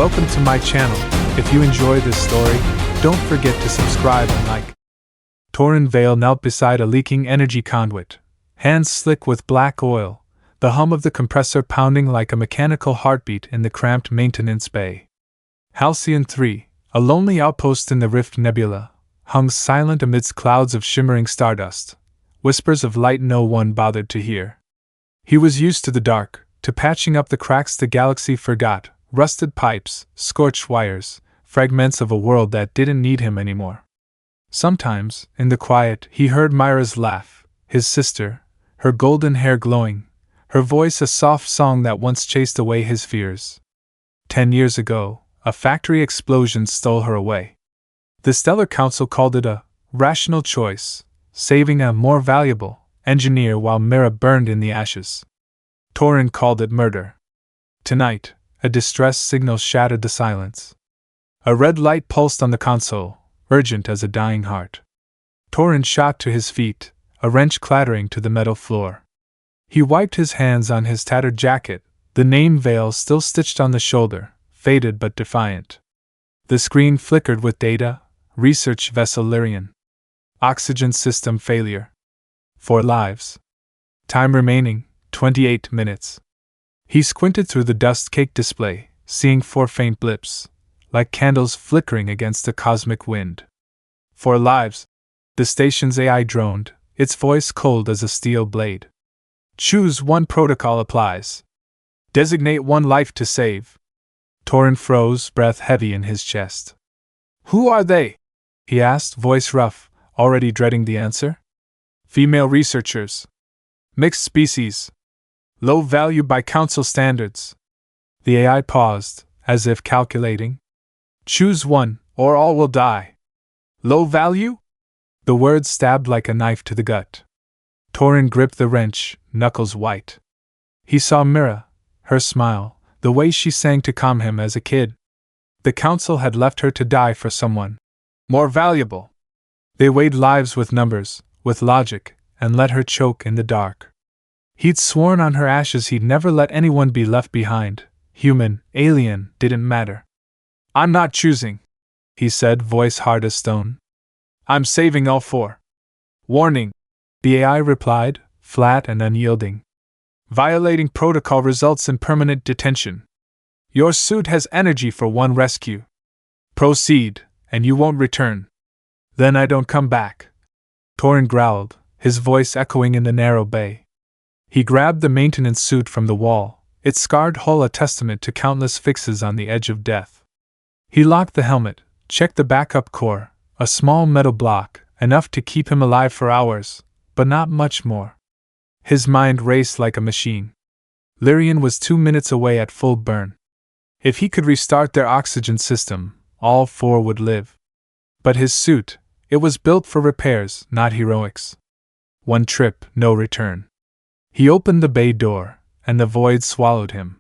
Welcome to my channel. If you enjoy this story, don't forget to subscribe and like. Toren Vale knelt beside a leaking energy conduit, hands slick with black oil, the hum of the compressor pounding like a mechanical heartbeat in the cramped maintenance bay. Halcyon 3, a lonely outpost in the Rift Nebula, hung silent amidst clouds of shimmering stardust, whispers of light no one bothered to hear. He was used to the dark, to patching up the cracks the galaxy forgot, rusted pipes, scorched wires, fragments of a world that didn't need him anymore. Sometimes, in the quiet, he heard Myra's laugh, his sister, her golden hair glowing, her voice a soft song that once chased away his fears. 10 years ago, a factory explosion stole her away. The Stellar Council called it a rational choice, saving a more valuable engineer while Myra burned in the ashes. Toren called it murder. Tonight, a distress signal shattered the silence. A red light pulsed on the console, urgent as a dying heart. Toren shot to his feet, a wrench clattering to the metal floor. He wiped his hands on his tattered jacket, the name Vale still stitched on the shoulder, faded but defiant. The screen flickered with data. Research vessel Lyrian. Oxygen system failure. 4 lives. Time remaining, 28 minutes. He squinted through the dust-caked display, seeing 4 faint blips, like candles flickering against a cosmic wind. 4 lives. The station's AI droned, its voice cold as a steel blade. Choose one protocol applies. Designate 1 life to save. Toren froze, breath heavy in his chest. Who are they? He asked, voice rough, already dreading the answer. Female researchers. Mixed species. Low value by council standards. The AI paused, as if calculating. Choose one, or all will die. Low value? The words stabbed like a knife to the gut. Toren gripped the wrench, knuckles white. He saw Myra, her smile, the way she sang to calm him as a kid. The council had left her to die for someone more valuable. They weighed lives with numbers, with logic, and let her choke in the dark. He'd sworn on her ashes he'd never let anyone be left behind. Human, alien, didn't matter. I'm not choosing, he said, voice hard as stone. I'm saving all 4. Warning, the AI replied, flat and unyielding. Violating protocol results in permanent detention. Your suit has energy for 1 rescue. Proceed, and you won't return. Then I don't come back. Toren growled, his voice echoing in the narrow bay. He grabbed the maintenance suit from the wall, its scarred hull a testament to countless fixes on the edge of death. He locked the helmet, checked the backup core, a small metal block, enough to keep him alive for hours, but not much more. His mind raced like a machine. Lyrian was 2 minutes away at full burn. If he could restart their oxygen system, all 4 would live. But his suit, it was built for repairs, not heroics. 1 trip, no return. He opened the bay door, and the void swallowed him.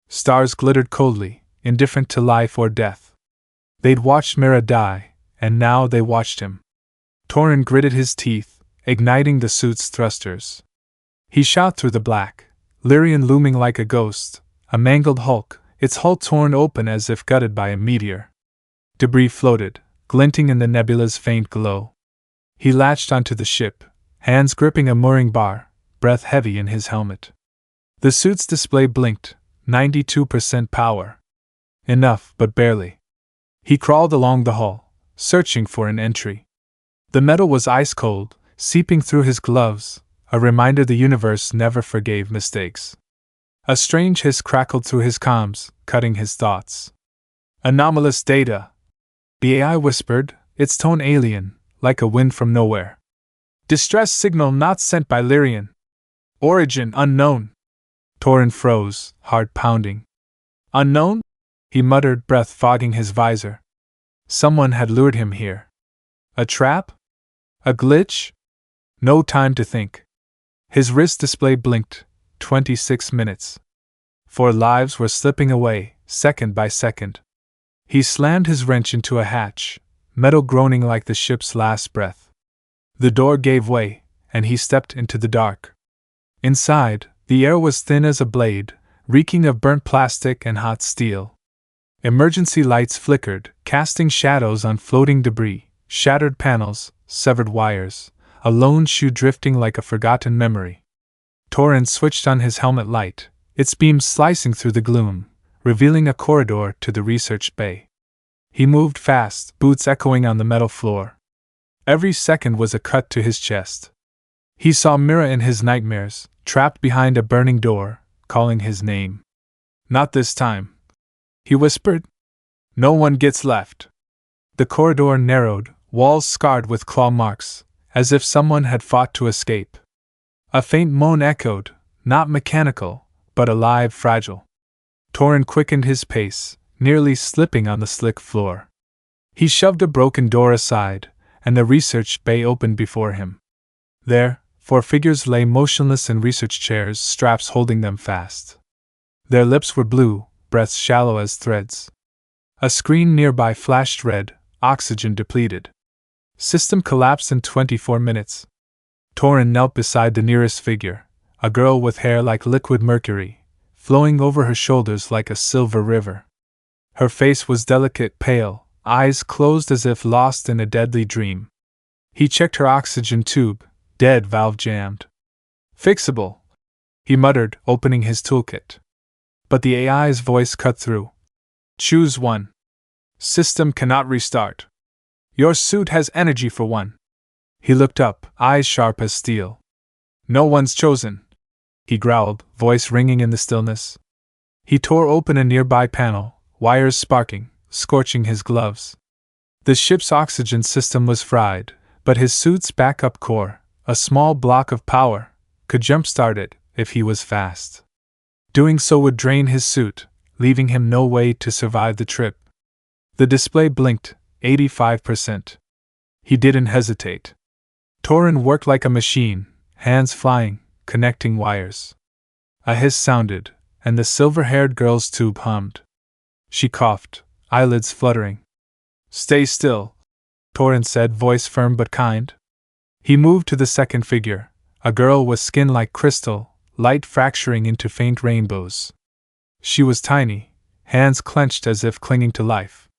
Stars glittered coldly, indifferent to life or death. They'd watched Myra die, and now they watched him. Toren gritted his teeth, igniting the suit's thrusters. He shot through the black, Lyrian looming like a ghost, a mangled hulk, its hull torn open as if gutted by a meteor. Debris floated, glinting in the nebula's faint glow. He latched onto the ship, hands gripping a mooring bar, breath heavy in his helmet. The suit's display blinked, 92% power. Enough, but barely. He crawled along the hull, searching for an entry. The metal was ice cold, seeping through his gloves, a reminder the universe never forgave mistakes. A strange hiss crackled through his comms, cutting his thoughts. Anomalous data. The AI whispered, its tone alien, like a wind from nowhere. Distress signal not sent by Lyrian. Origin unknown. Toren froze, heart pounding. Unknown? He muttered, breath fogging his visor. Someone had lured him here. A trap? A glitch? No time to think. His wrist display blinked, 26 minutes. 4 lives were slipping away, second by second. He slammed his wrench into a hatch, metal groaning like the ship's last breath. The door gave way, and he stepped into the dark. Inside, the air was thin as a blade, reeking of burnt plastic and hot steel. Emergency lights flickered, casting shadows on floating debris, shattered panels, severed wires, a lone shoe drifting like a forgotten memory. Toren switched on his helmet light, its beams slicing through the gloom, revealing a corridor to the research bay. He moved fast, boots echoing on the metal floor. Every second was a cut to his chest. He saw Mira in his nightmares, trapped behind a burning door, calling his name. "Not this time," he whispered. "No one gets left." The corridor narrowed, walls scarred with claw marks, as if someone had fought to escape. A faint moan echoed, not mechanical, but alive, fragile. Toren quickened his pace, nearly slipping on the slick floor. He shoved a broken door aside, and the research bay opened before him. There, 4 figures lay motionless in research chairs, straps holding them fast. Their lips were blue, breaths shallow as threads. A screen nearby flashed red, oxygen depleted. System collapsed in 24 minutes. Toren knelt beside the nearest figure, a girl with hair like liquid mercury, flowing over her shoulders like a silver river. Her face was delicate, pale, eyes closed as if lost in a deadly dream. He checked her oxygen tube, dead valve jammed. "Fixable," he muttered, opening his toolkit. But the AI's voice cut through. "Choose one. System cannot restart. Your suit has energy for one." He looked up, eyes sharp as steel. "No one's chosen," he growled, voice ringing in the stillness. He tore open a nearby panel, wires sparking, scorching his gloves. The ship's oxygen system was fried, but his suit's backup core, a small block of power, could jumpstart it if he was fast. Doing so would drain his suit, leaving him no way to survive the trip. The display blinked, 85%. He didn't hesitate. Toren worked like a machine, hands flying, connecting wires. A hiss sounded, and the silver-haired girl's tube hummed. She coughed, eyelids fluttering. "Stay still," Toren said, voice firm but kind. He moved to the second figure, a girl with skin like crystal, light fracturing into faint rainbows. She was tiny, hands clenched as if clinging to life.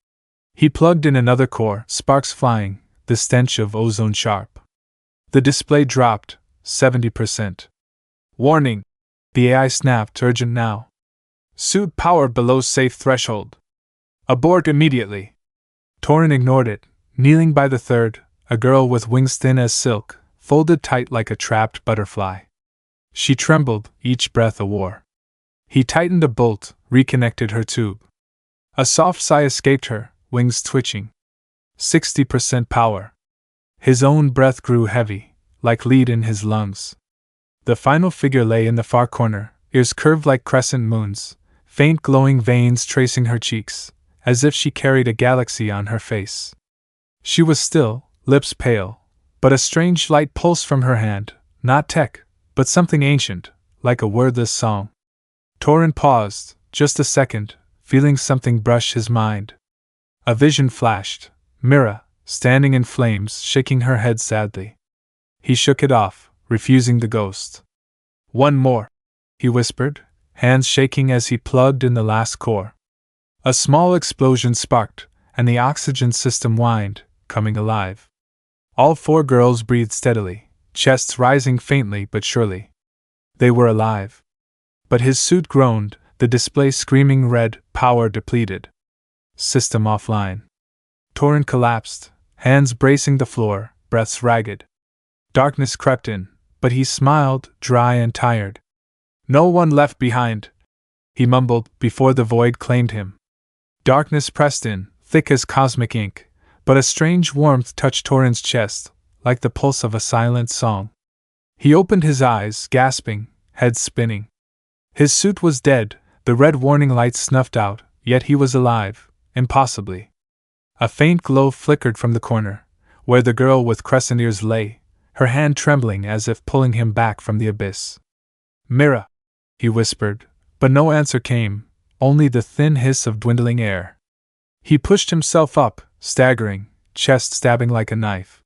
He plugged in another core, sparks flying, the stench of ozone sharp. The display dropped, 70%. "Warning!" The AI snapped, urgent now. "Suit power below safe threshold. Abort immediately." Toren ignored it, kneeling by the third, a girl with wings thin as silk, folded tight like a trapped butterfly. She trembled, each breath a war. He tightened a bolt, reconnected her tube. A soft sigh escaped her, wings twitching. 60% power. His own breath grew heavy, like lead in his lungs. The final figure lay in the far corner, ears curved like crescent moons, faint glowing veins tracing her cheeks, as if she carried a galaxy on her face. She was still, lips pale, but a strange light pulsed from her hand, not tech, but something ancient, like a wordless song. Toren paused, just a second, feeling something brush his mind. A vision flashed, Mira, standing in flames, shaking her head sadly. He shook it off, refusing the ghost. "One more," he whispered, hands shaking as he plugged in the last core. A small explosion sparked, and the oxygen system whined, coming alive. All 4 girls breathed steadily, chests rising faintly but surely. They were alive. But his suit groaned, the display screaming red, power depleted. System offline. Toren collapsed, hands bracing the floor, breaths ragged. Darkness crept in, but he smiled, dry and tired. "No one left behind," he mumbled, before the void claimed him. Darkness pressed in, thick as cosmic ink, but a strange warmth touched Toren's chest, like the pulse of a silent song. He opened his eyes, gasping, head spinning. His suit was dead, the red warning lights snuffed out, yet he was alive, impossibly. A faint glow flickered from the corner, where the girl with crescent ears lay, her hand trembling as if pulling him back from the abyss. "Mira," he whispered, but no answer came, only the thin hiss of dwindling air. He pushed himself up, staggering, chest stabbing like a knife.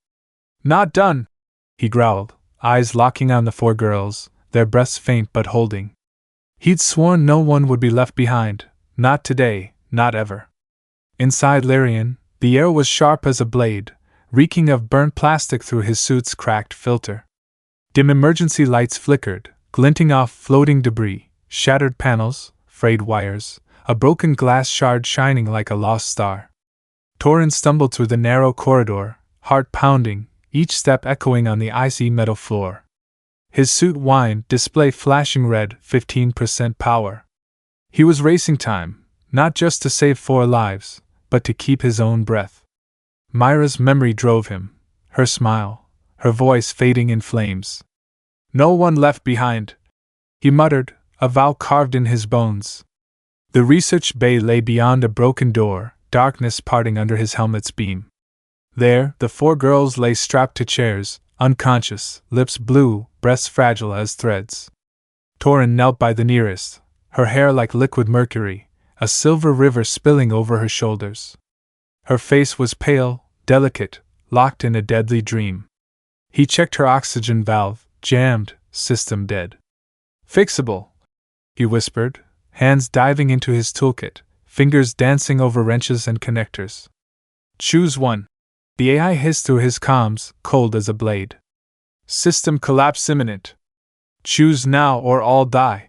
"Not done," he growled, eyes locking on the 4 girls, their breaths faint but holding. He'd sworn no one would be left behind, not today, not ever. Inside Lyrian, the air was sharp as a blade, reeking of burnt plastic through his suit's cracked filter. Dim emergency lights flickered, glinting off floating debris, shattered panels, frayed wires, a broken glass shard shining like a lost star. Toren stumbled through the narrow corridor, heart pounding, each step echoing on the icy metal floor. His suit whined, display flashing red, 15% power. He was racing time, not just to save 4 lives, but to keep his own breath. Myra's memory drove him, her smile, her voice fading in flames. "No one left behind," he muttered, a vow carved in his bones. The research bay lay beyond a broken door, darkness parting under his helmet's beam. There, the 4 girls lay strapped to chairs, unconscious, lips blue, breasts fragile as threads. Toren knelt by the nearest, her hair like liquid mercury, a silver river spilling over her shoulders. Her face was pale, delicate, locked in a deadly dream. He checked her oxygen valve, jammed, system dead. "Fixable," he whispered, hands diving into his toolkit, fingers dancing over wrenches and connectors. "Choose one." The AI hissed through his comms, cold as a blade. "System collapse imminent. Choose now or all die."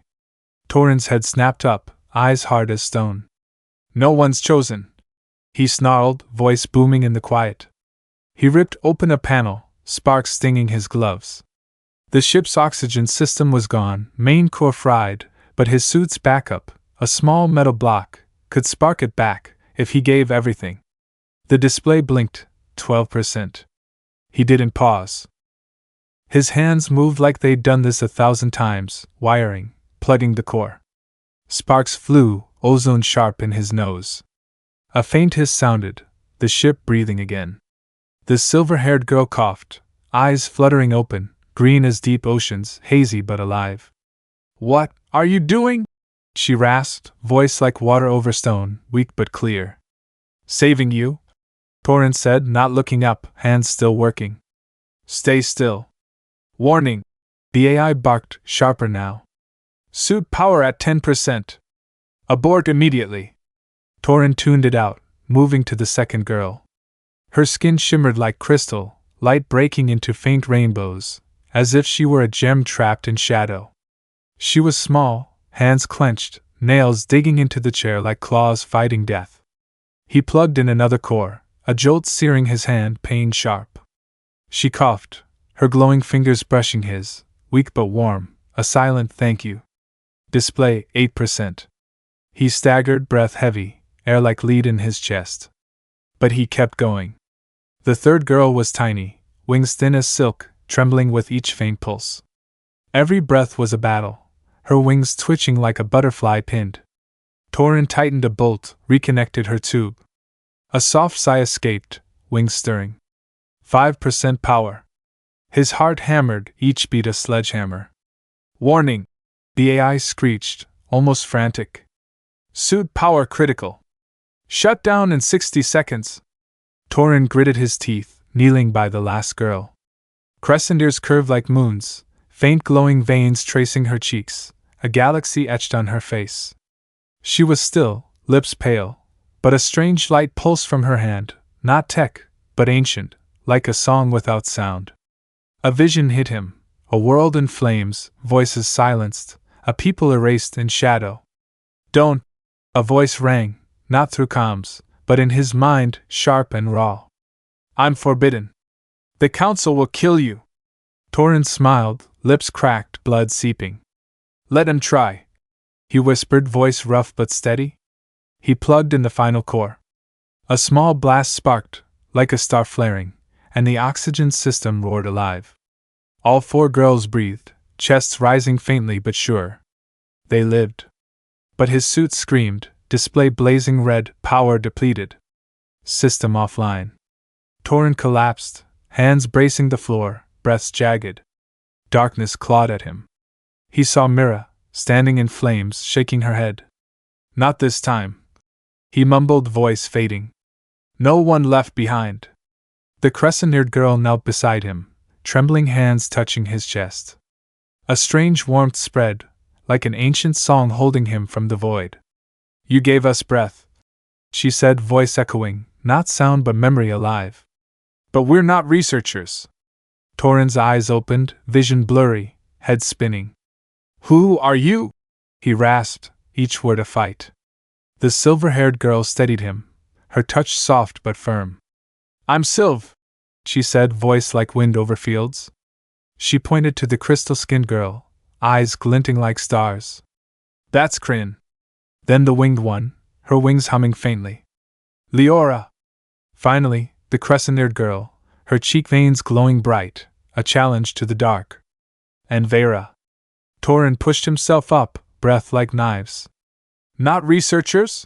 Toren's head snapped up, eyes hard as stone. "No one's chosen," he snarled, voice booming in the quiet. He ripped open a panel, sparks stinging his gloves. The ship's oxygen system was gone, main core fried, but his suit's backup, a small metal block, could spark it back if he gave everything. The display blinked, 12%. He didn't pause. His hands moved like they'd done this 1,000 times, wiring, plugging the core. Sparks flew, ozone sharp in his nose. A faint hiss sounded, the ship breathing again. The silver-haired girl coughed, eyes fluttering open, green as deep oceans, hazy but alive. "What are you doing?" she rasped, voice like water over stone, weak but clear. "Saving you," Toren said, not looking up, hands still working. "Stay still." "Warning!" The AI barked, sharper now. "Suit power at 10%. Abort immediately." Toren tuned it out, moving to the second girl. Her skin shimmered like crystal, light breaking into faint rainbows, as if she were a gem trapped in shadow. She was small, hands clenched, nails digging into the chair like claws fighting death. He plugged in another core, a jolt searing his hand, pain sharp. She coughed, her glowing fingers brushing his, weak but warm, a silent thank you. Display 8%. He staggered, breath heavy, air like lead in his chest. But he kept going. The third girl was tiny, wings thin as silk, trembling with each faint pulse. Every breath was a battle, her wings twitching like a butterfly pinned. Toren tightened a bolt, reconnected her tube. A soft sigh escaped, wings stirring. 5% power. His heart hammered, each beat a sledgehammer. "Warning!" The AI screeched, almost frantic. "Suit power critical. Shut down in 60 seconds." Toren gritted his teeth, kneeling by the last girl. Crescent ears curved like moons, faint glowing veins tracing her cheeks, a galaxy etched on her face. She was still, lips pale, but a strange light pulsed from her hand, not tech, but ancient, like a song without sound. A vision hit him, a world in flames, voices silenced, a people erased in shadow. "Don't!" A voice rang, not through comms, but in his mind, sharp and raw. "I'm forbidden. The Council will kill you." Toren smiled, lips cracked, blood seeping. "Let him try," he whispered, voice rough but steady. He plugged in the final core. A small blast sparked, like a star flaring, and the oxygen system roared alive. All 4 girls breathed, chests rising faintly but sure. They lived. But his suit screamed, display blazing red, power depleted. System offline. Toren collapsed, hands bracing the floor, breaths jagged. Darkness clawed at him. He saw Mira, standing in flames, shaking her head. "Not this time," he mumbled, voice fading. "No one left behind." The crescent-eared girl knelt beside him, trembling hands touching his chest. A strange warmth spread, like an ancient song holding him from the void. "You gave us breath." she said, voice echoing, not sound but memory alive. But we're not researchers. Toren's eyes opened, vision blurry, head spinning. Who are you? He rasped, each word a fight. The silver-haired girl steadied him, her touch soft but firm. I'm Sylv, she said, voice like wind over fields. She pointed to the crystal-skinned girl, eyes glinting like stars. That's Kryn. Then the winged one, her wings humming faintly. Leora. Finally, the crescent-eared girl, her cheek veins glowing bright, a challenge to the dark. And Vera. Toren pushed himself up, breath like knives. Not researchers?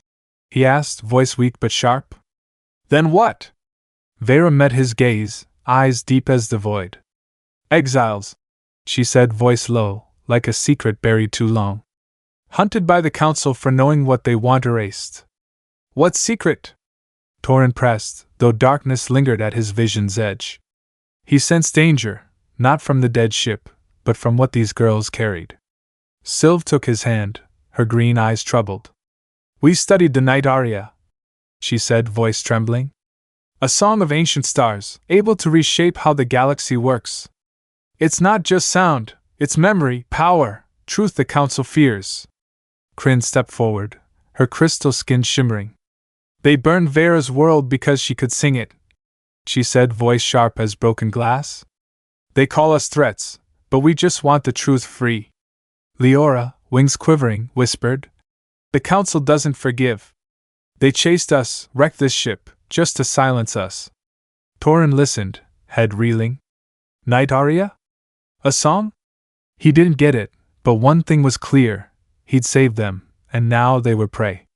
He asked, voice weak but sharp. Then what? Vera met his gaze, eyes deep as the void. Exiles, she said, voice low, like a secret buried too long. Hunted by the council for knowing what they want erased. What secret? Toren pressed, though darkness lingered at his vision's edge. He sensed danger, not from the dead ship, but from what these girls carried. Sylv took his hand, her green eyes troubled. We studied the Night Aria, she said, voice trembling. A song of ancient stars, able to reshape how the galaxy works. It's not just sound, it's memory, power, truth the council fears. Kryn stepped forward, her crystal skin shimmering. They burned Vera's world because she could sing it, she said, voice sharp as broken glass. They call us threats, but we just want the truth free. Leora, wings quivering, whispered. The council doesn't forgive. They chased us, wrecked this ship, just to silence us. Toren listened, head reeling. Night Aria? A song? He didn't get it, but one thing was clear. He'd saved them, and now they were prey.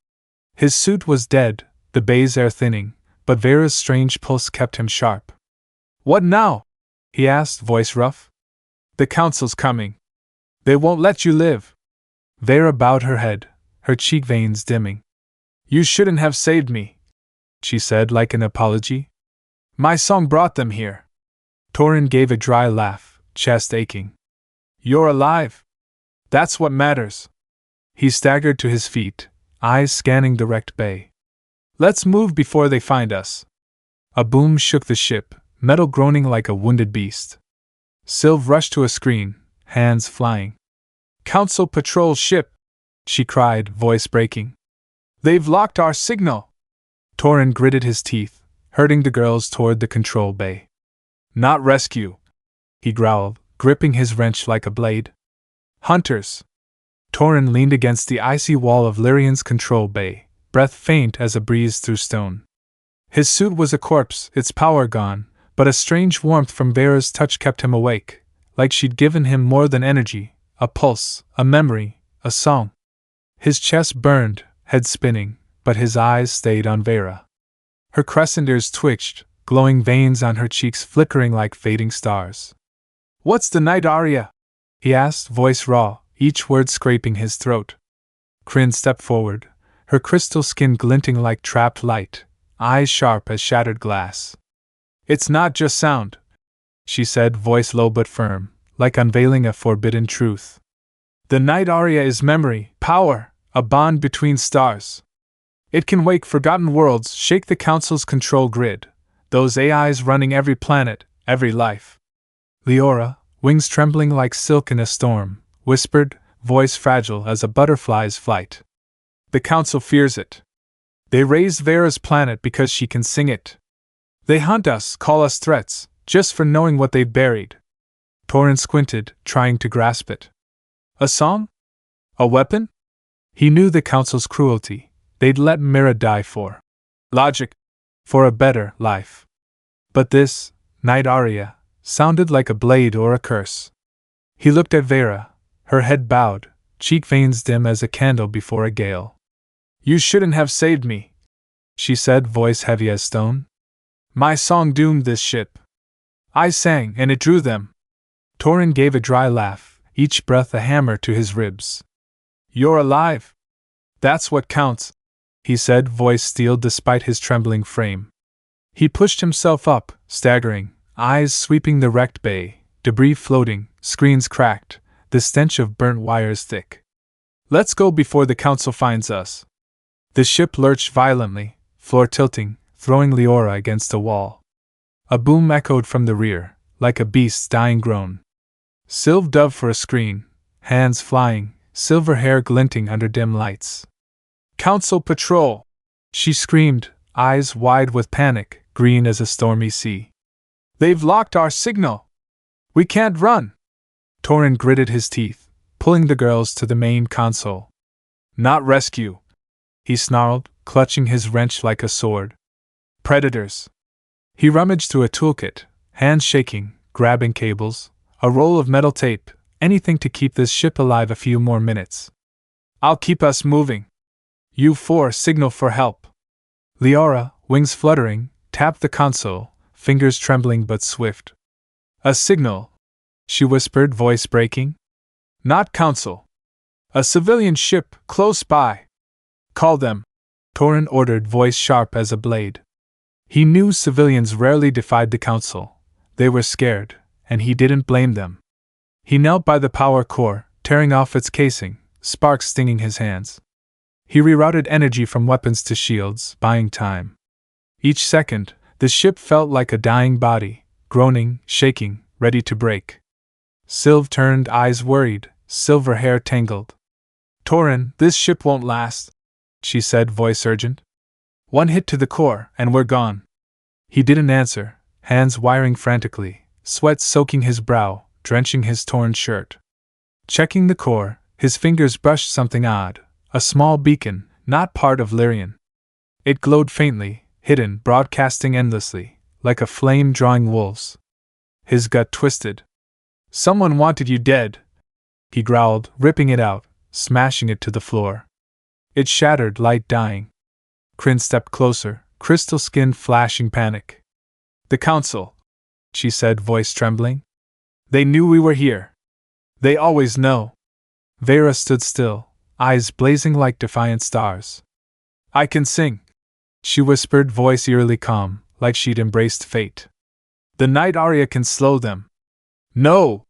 His suit was dead, the bay's air thinning, but Vera's strange pulse kept him sharp. What now? He asked, voice rough. The council's coming. They won't let you live. Vera bowed her head, her cheek veins dimming. You shouldn't have saved me, she said, like an apology. My song brought them here. Toren gave a dry laugh, chest aching. You're alive. That's what matters. He staggered to his feet, eyes scanning the wrecked bay. Let's move before they find us. A boom shook the ship, metal groaning like a wounded beast. Sylv rushed to a screen, hands flying. Council patrol ship, she cried, voice breaking. They've locked our signal. Toren gritted his teeth, herding the girls toward the control bay. Not rescue, he growled, gripping his wrench like a blade. Hunters. Toren leaned against the icy wall of Lyrian's control bay, breath faint as a breeze through stone. His suit was a corpse, its power gone, but a strange warmth from Vera's touch kept him awake, like she'd given him more than energy, a pulse, a memory, a song. His chest burned, head spinning, but his eyes stayed on Vera. Her crescent ears twitched, glowing veins on her cheeks flickering like fading stars. What's the Night Aria? He asked, voice raw, each word scraping his throat. Kryn stepped forward, her crystal skin glinting like trapped light, eyes sharp as shattered glass. It's not just sound, she said, voice low but firm, like unveiling a forbidden truth. The Night Aria is memory, power, a bond between stars. It can wake forgotten worlds, shake the Council's control grid, those AIs running every planet, every life. Leora, wings trembling like silk in a storm, whispered, voice fragile as a butterfly's flight. The Council fears it. They raised Vera's planet because she can sing it. They hunt us, call us threats, just for knowing what they've buried. Toren squinted, trying to grasp it. A song? A weapon? He knew the Council's cruelty. They'd let Mira die for logic, for a better life. But this, Night Aria, sounded like a blade or a curse. He looked at Vera, her head bowed, cheek veins dim as a candle before a gale. You shouldn't have saved me, she said, voice heavy as stone. My song doomed this ship. I sang, and it drew them. Toren gave a dry laugh, each breath a hammer to his ribs. You're alive. That's what counts, he said, voice steeled despite his trembling frame. He pushed himself up, staggering, eyes sweeping the wrecked bay, debris floating, screens cracked, the stench of burnt wires thick. Let's go before the Council finds us. The ship lurched violently, floor tilting, throwing Leora against a wall. A boom echoed from the rear, like a beast's dying groan. Sylv dove for a screen, hands flying, silver hair glinting under dim lights. "Council patrol!" she screamed, eyes wide with panic, green as a stormy sea. "They've locked our signal! We can't run!" Toren gritted his teeth, pulling the girls to the main console. "Not rescue!" he snarled, clutching his wrench like a sword. "Predators!" He rummaged through a toolkit, hands shaking, grabbing cables, a roll of metal tape, anything to keep this ship alive a few more minutes. "I'll keep us moving. You four signal for help." Leora, wings fluttering, tapped the console, fingers trembling but swift. "A signal," she whispered, voice breaking. "Not council. A civilian ship, close by. Call them," Toren ordered, voice sharp as a blade. He knew civilians rarely defied the council. They were scared, and he didn't blame them. He knelt by the power core, tearing off its casing, sparks stinging his hands. He rerouted energy from weapons to shields, buying time. Each second, the ship felt like a dying body, groaning, shaking, ready to break. Sylv turned, eyes worried, silver hair tangled. "Toren, this ship won't last," she said, voice urgent. "One hit to the core, and we're gone." He didn't answer, hands wiring frantically, sweat soaking his brow, drenching his torn shirt. Checking the core, his fingers brushed something odd, a small beacon, not part of Lyrian. It glowed faintly, hidden, broadcasting endlessly, like a flame drawing wolves. His gut twisted. "Someone wanted you dead," he growled, ripping it out, smashing it to the floor. It shattered, light dying. Kryn stepped closer, crystal skin flashing panic. "The council," she said, voice trembling. "They knew we were here. They always know." Vera stood still, eyes blazing like defiant stars. "I can sing," she whispered, voice eerily calm, like she'd embraced fate. "The Night Aria can slow them." "No!"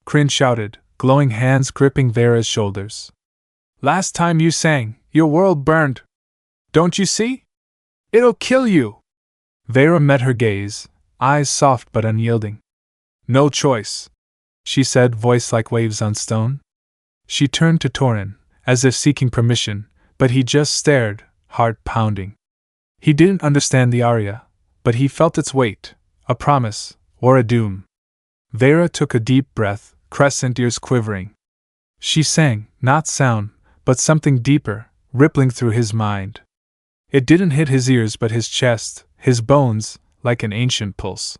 Kryn shouted, glowing hands gripping Vera's shoulders. "Last time you sang, your world burned. Don't you see? It'll kill you!" Vera met her gaze, eyes soft but unyielding. "No choice," she said, voice like waves on stone. She turned to Toren, as if seeking permission, but he just stared, heart pounding. He didn't understand the aria, but he felt its weight, a promise, or a doom. Vera took a deep breath, crescent ears quivering. She sang, not sound, but something deeper, rippling through his mind. It didn't hit his ears but his chest, his bones, like an ancient pulse.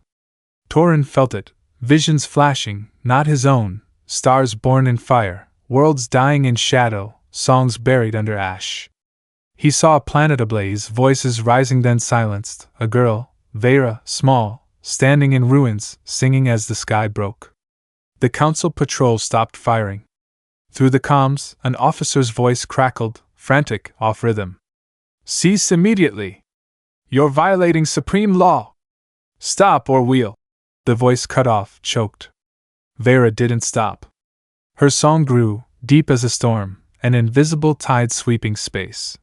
Toren felt it, visions flashing, not his own, stars born in fire, worlds dying in shadow, songs buried under ash. He saw a planet ablaze, voices rising then silenced, a girl, Vera, small, standing in ruins, singing as the sky broke. The council patrol stopped firing. Through the comms, an officer's voice crackled, frantic, off rhythm. "Cease immediately! You're violating supreme law! Stop or we'll—" The voice cut off, choked. Vera didn't stop. Her song grew, deep as a storm, an invisible tide sweeping space.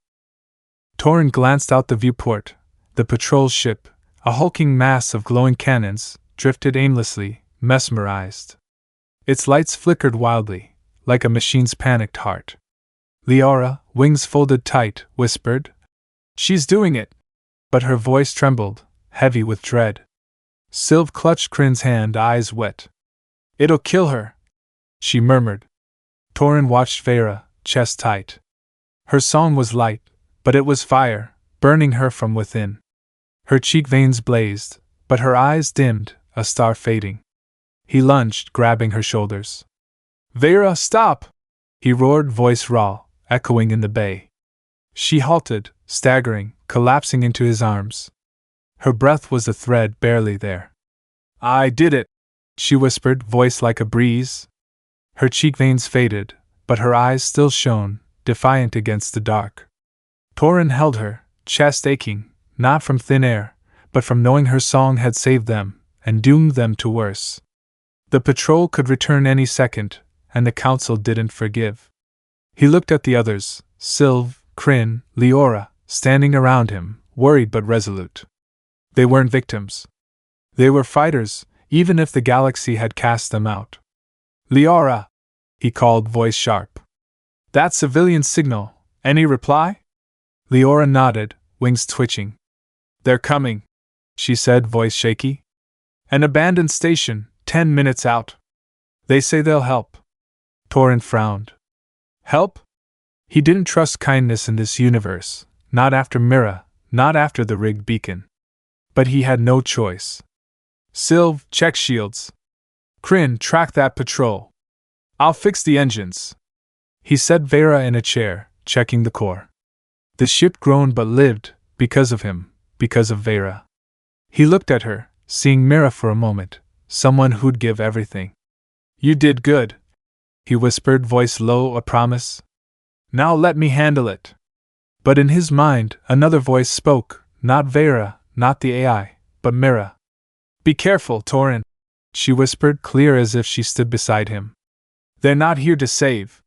Toren glanced out the viewport. The patrol ship, a hulking mass of glowing cannons, drifted aimlessly, mesmerized. Its lights flickered wildly, like a machine's panicked heart. Leora, wings folded tight, whispered, "She's doing it!" But her voice trembled, heavy with dread. Sylv clutched Kryn's hand, eyes wet. "It'll kill her," she murmured. Toren watched Vera, chest tight. Her song was light, but it was fire, burning her from within. Her cheek veins blazed, but her eyes dimmed, a star fading. He lunged, grabbing her shoulders. "Vera, stop!" he roared, voice raw, echoing in the bay. She halted, staggering, collapsing into his arms. Her breath was a thread barely there. "I did it," she whispered, voice like a breeze. Her cheek veins faded, but her eyes still shone, defiant against the dark. Toren held her, chest aching, not from thin air, but from knowing her song had saved them, and doomed them to worse. The patrol could return any second, and the council didn't forgive. He looked at the others, Sylv, Kryn, Leora, standing around him, worried but resolute. They weren't victims. They were fighters, even if the galaxy had cast them out. Leora! He called, voice sharp. That civilian signal, any reply? Leora nodded, wings twitching. They're coming, she said, voice shaky. An abandoned station, 10 minutes out. They say they'll help. Toren frowned. Help? He didn't trust kindness in this universe, not after Mira, not after the rigged beacon. But he had no choice. Sylv, check shields. Kryn, track that patrol. I'll fix the engines. He set Vera in a chair, checking the core. The ship groaned but lived, because of him, because of Vera. He looked at her, seeing Mira for a moment, someone who'd give everything. You did good, he whispered, voice low, a promise. Now let me handle it. But in his mind, another voice spoke, not Vera, not the AI, but Mira. Be careful, Toren, she whispered, clear as if she stood beside him. They're not here to save.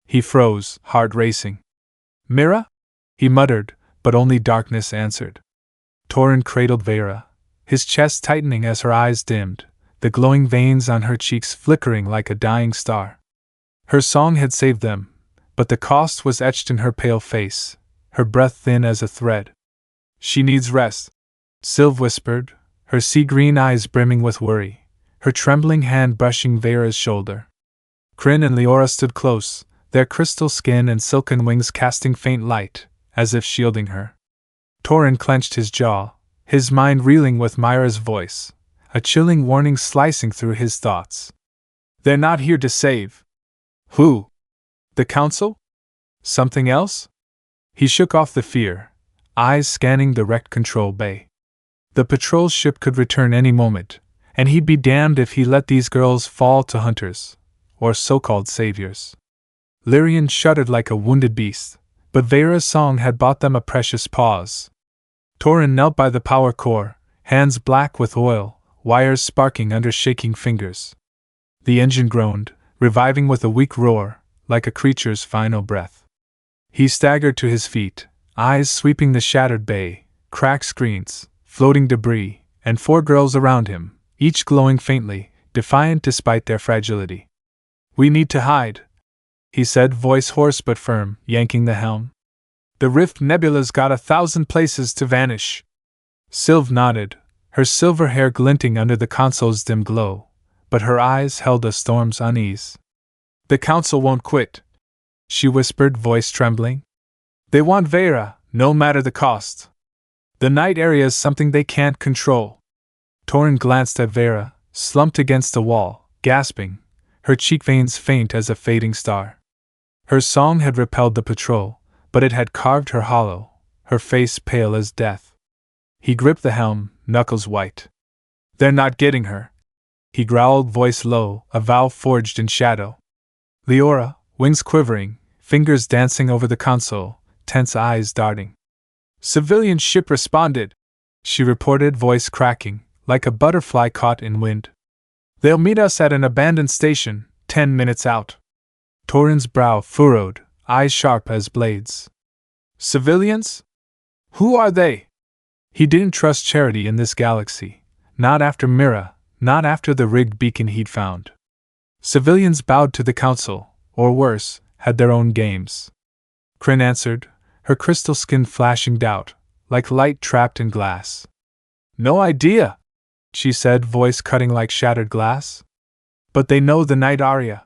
He froze, heart racing. Mira? He muttered, but only darkness answered. Toren cradled Vera, his chest tightening as her eyes dimmed, the glowing veins on her cheeks flickering like a dying star. Her song had saved them, but the cost was etched in her pale face, her breath thin as a thread. She needs rest, Sylv whispered, her sea-green eyes brimming with worry, her trembling hand brushing Vera's shoulder. Kryn and Leora stood close, their crystal skin and silken wings casting faint light, as if shielding her. Toren clenched his jaw, his mind reeling with Myra's voice, a chilling warning slicing through his thoughts. They're not here to save. Who? The Council? Something else? He shook off the fear, eyes scanning the wrecked control bay. The patrol ship could return any moment, and he'd be damned if he let these girls fall to hunters, or so-called saviors. Lyrian shuddered like a wounded beast, but Vera's song had bought them a precious pause. Toren knelt by the power core, hands black with oil, wires sparking under shaking fingers. The engine groaned, reviving with a weak roar, like a creature's final breath. He staggered to his feet, eyes sweeping the shattered bay, cracked screens, floating debris, and 4 girls around him, each glowing faintly, defiant despite their fragility. We need to hide, he said, voice hoarse but firm, yanking the helm. The Rift Nebula's got 1,000 places to vanish. Sylv nodded, her silver hair glinting under the console's dim glow, but her eyes held a storm's unease. The Council won't quit, she whispered, voice trembling. They want Vera, no matter the cost. The Night Aria is something they can't control. Toren glanced at Vera, slumped against the wall, gasping, her cheek veins faint as a fading star. Her song had repelled the patrol, but it had carved her hollow, her face pale as death. He gripped the helm, knuckles white. They're not getting her, he growled, voice low, a vow forged in shadow. Leora, wings quivering, fingers dancing over the console, tense eyes darting. Civilian ship responded, she reported, voice cracking, like a butterfly caught in wind. They'll meet us at an abandoned station, 10 minutes out. Toren's brow furrowed, eyes sharp as blades. Civilians? Who are they? He didn't trust charity in this galaxy, not after Mira, not after the rigged beacon he'd found. Civilians bowed to the Council, or worse, had their own games. Kryn answered, her crystal skin flashing doubt, like light trapped in glass. No idea, she said, voice cutting like shattered glass. But they know the Night Aria.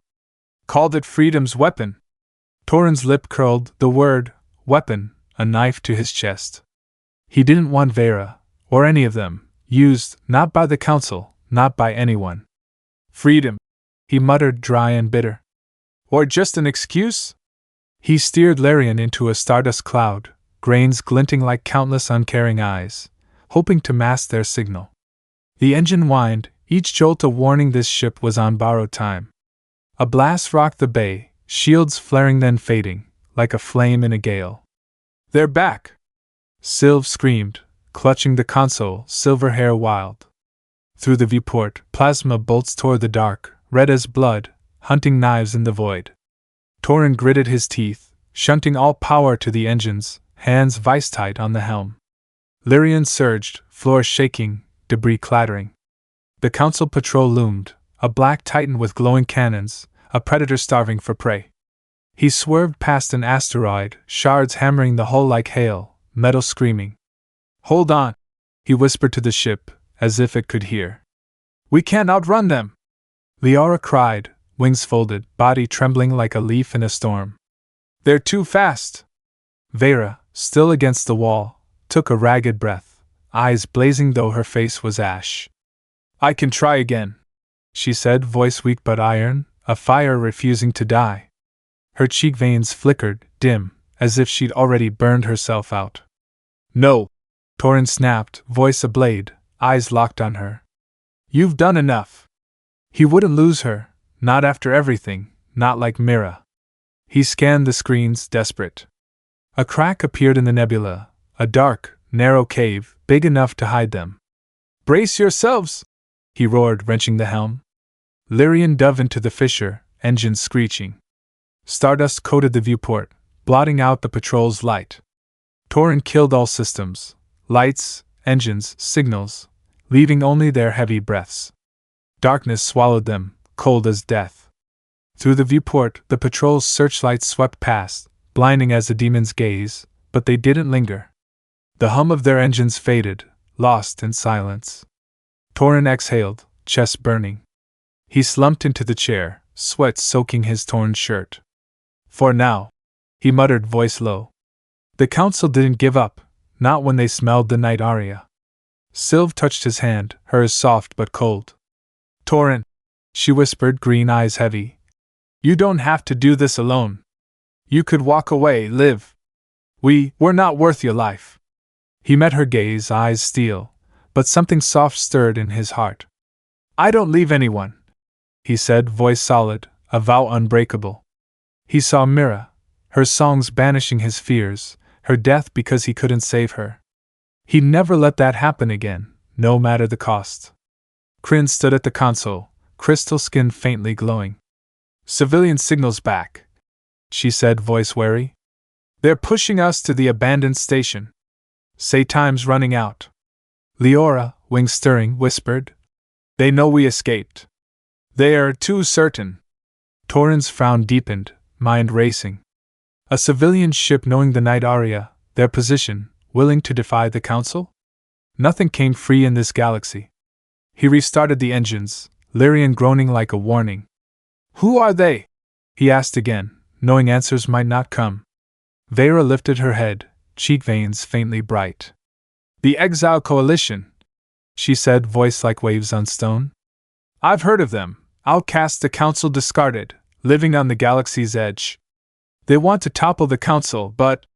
Called it freedom's weapon. Toren's lip curled, the word, weapon, a knife to his chest. He didn't want Vera, or any of them, used, not by the Council, not by anyone. Freedom, he muttered, dry and bitter. Or just an excuse? He steered Larian into a stardust cloud, grains glinting like countless uncaring eyes, hoping to mask their signal. The engine whined, each jolt a warning this ship was on borrowed time. A blast rocked the bay, shields flaring then fading, like a flame in a gale. They're back! Sylv screamed, clutching the console, silver hair wild. Through the viewport, plasma bolts tore the dark, red as blood, hunting knives in the void. Toren gritted his teeth, shunting all power to the engines, hands vice-tight on the helm. Lyrian surged, floor shaking, debris clattering. The council patrol loomed, a black titan with glowing cannons, a predator starving for prey. He swerved past an asteroid, shards hammering the hull like hail, metal screaming. "Hold on," he whispered to the ship, as if it could hear. "We can't outrun them!" Liara cried, wings folded, body trembling like a leaf in a storm. "They're too fast!" Vera, still against the wall, took a ragged breath, eyes blazing though her face was ash. "I can try again," she said, voice weak but iron, a fire refusing to die. Her cheek veins flickered, dim, as if she'd already burned herself out. "No!" Toren snapped, voice ablade, eyes locked on her. "You've done enough." He wouldn't lose her, not after everything, not like Mira. He scanned the screens, desperate. A crack appeared in the nebula, a dark, narrow cave, big enough to hide them. "Brace yourselves!" he roared, wrenching the helm. Lyrian dove into the fissure, engines screeching. Stardust coated the viewport, blotting out the patrol's light. Toren killed all systems, lights, engines, signals, leaving only their heavy breaths. Darkness swallowed them, cold as death. Through the viewport, the patrol's searchlights swept past, blinding as the demons gaze, but they didn't linger. The hum of their engines faded, lost in silence. Toren exhaled, chest burning. He slumped into the chair, sweat soaking his torn shirt. "For now," he muttered, voice low. The council didn't give up, not when they smelled the Night Aria. Sylve touched his hand, hers soft but cold. "Toren," she whispered, green eyes heavy. "You don't have to do this alone. You could walk away, live. We're not worth your life." He met her gaze, eyes steel, but something soft stirred in his heart. "I don't leave anyone," he said, voice solid, a vow unbreakable. He saw Mira, her songs banishing his fears, her death because he couldn't save her. He'd never let that happen again, no matter the cost. Kryn stood at the console, crystal skin faintly glowing. "Civilian signals back," she said, voice wary. "They're pushing us to the abandoned station. Say time's running out." Liora, wings stirring, whispered. "They know we escaped. They are too certain." Toren's frown deepened, mind racing. A civilian ship knowing the Night Aria, their position, willing to defy the council? Nothing came free in this galaxy. He restarted the engines, Lyrian groaning like a warning. "Who are they?" he asked again, knowing answers might not come. Vera lifted her head, cheek veins faintly bright. "The Exile Coalition," she said, voice like waves on stone. "I've heard of them, outcasts the council discarded, living on the galaxy's edge. They want to topple the council, but—"